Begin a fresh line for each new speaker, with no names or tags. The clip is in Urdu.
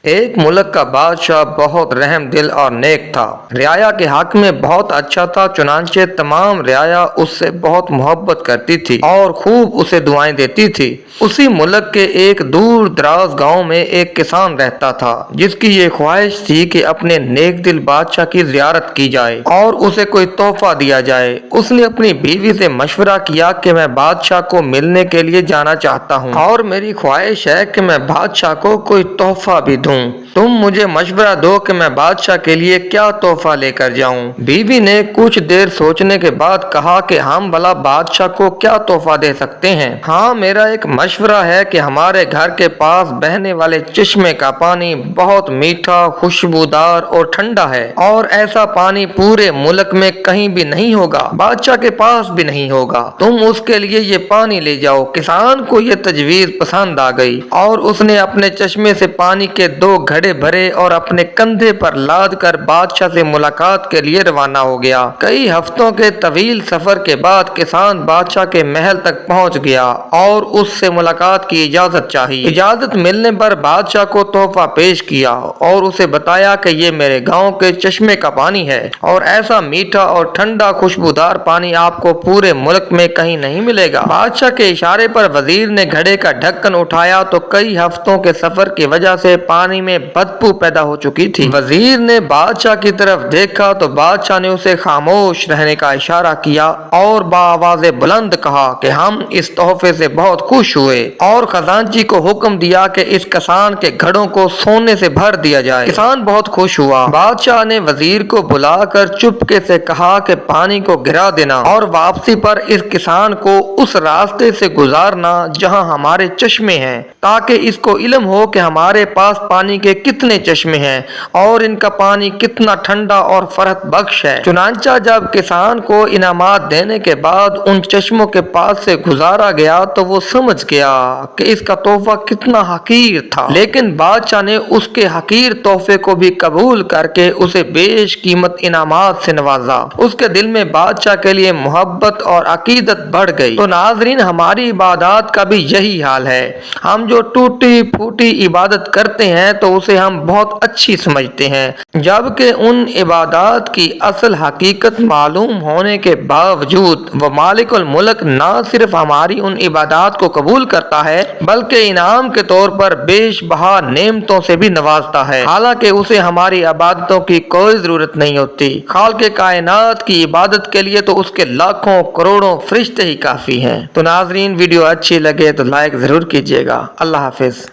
ایک ملک کا بادشاہ بہت رحم دل اور نیک تھا۔ رعایا کے حق میں بہت اچھا تھا، چنانچہ تمام رعایا اس سے بہت محبت کرتی تھی اور خوب اسے دعائیں دیتی تھی۔ اسی ملک کے ایک دور دراز گاؤں میں ایک کسان رہتا تھا جس کی یہ خواہش تھی کہ اپنے نیک دل بادشاہ کی زیارت کی جائے اور اسے کوئی تحفہ دیا جائے۔ اس نے اپنی بیوی سے مشورہ کیا کہ میں بادشاہ کو ملنے کے لیے جانا چاہتا ہوں اور میری خواہش ہے کہ میں بادشاہ کو کوئی تحفہ بھی دوں۔ تم مجھے مشورہ دو کہ میں بادشاہ کے لیے کیا تحفہ لے کر جاؤں۔ بیوی نے کچھ دیر سوچنے کے بعد کہا کہ ہم بھلا بادشاہ کو کیا تحفہ دے سکتے ہیں؟ ہاں، میرا ایک مشورہ ہے کہ ہمارے گھر کے پاس بہنے والے چشمے کا پانی بہت میٹھا، خوشبودار اور ٹھنڈا ہے اور ایسا پانی پورے ملک میں کہیں بھی نہیں ہوگا، بادشاہ کے پاس بھی نہیں ہوگا۔ تم اس کے لیے یہ پانی لے جاؤ۔ کسان کو یہ تجویز پسند آ گئی اور اس نے اپنے چشمے سے پانی کے 2 گھڑے بھرے اور اپنے کندھے پر لاد کر بادشاہ سے ملاقات کے لیے روانہ ہو گیا۔ کئی ہفتوں کے طویل سفر کے بعد کسان بادشاہ کے محل تک پہنچ گیا اور اس سے ملاقات کی اجازت چاہی۔ اجازت ملنے پر بادشاہ کو تحفہ پیش کیا اور اسے بتایا کہ یہ میرے گاؤں کے چشمے کا پانی ہے اور ایسا میٹھا اور ٹھنڈا خوشبودار پانی آپ کو پورے ملک میں کہیں نہیں ملے گا۔ بادشاہ کے اشارے پر وزیر نے گھڑے کا ڈھکن اٹھایا تو کئی ہفتوں کے سفر کی وجہ سے پانی میں بدبو پیدا ہو چکی تھی۔ وزیر نے بادشاہ کی طرف دیکھا تو بادشاہ نے اسے خاموش رہنے کا اشارہ کیا اور بآواز بلند کہا کہ ہم اس تحفے سے بہت خوش ہوئے، اور خزانچی کو حکم دیا کہ اس کسان کے گھڑوں کو سونے سے بھر دیا جائے۔ کسان بہت خوش ہوا۔ بادشاہ نے وزیر کو بلا کر چپکے سے کہا کہ پانی کو گرا دینا اور واپسی پر اس کسان کو اس راستے سے گزارنا جہاں ہمارے چشمے ہیں، تاکہ اس کو علم ہو کہ ہمارے پاس پانی کے کتنے چشمے ہیں اور ان کا پانی کتنا ٹھنڈا اور فرحت بخش ہے۔ چنانچہ جب کسان کو انعامات دینے کے بعد ان چشموں کے پاس سے گزارا گیا تو وہ سمجھ گیا کہ اس کا تحفہ کتنا حقیر تھا، لیکن بادشاہ نے اس کے حقیر تحفے کو بھی قبول کر کے اسے بیش قیمت انعامات سے نوازا۔ اس کے دل میں بادشاہ کے لیے محبت اور عقیدت بڑھ گئی۔ تو ناظرین، ہماری عبادات کا بھی یہی حال ہے۔ ہم جو ٹوٹی پھوٹی عبادت کرتے ہیں تو اسے ہم بہت اچھی سمجھتے ہیں، جبکہ ان عبادات کی اصل حقیقت معلوم ہونے کے باوجود وہ مالک الملک نہ صرف ہماری ان عبادات کو قبول کرتا ہے بلکہ انعام کے طور پر بیش بہا نعمتوں سے بھی نوازتا ہے، حالانکہ اسے ہماری عبادتوں کی کوئی ضرورت نہیں ہوتی۔ خالق کائنات کی عبادت کے لیے تو اس کے لاکھوں کروڑوں فرشتے ہی کافی ہیں۔ تو ناظرین، ویڈیو اچھی لگے تو لائک ضرور کیجیے گا۔ اللہ حافظ۔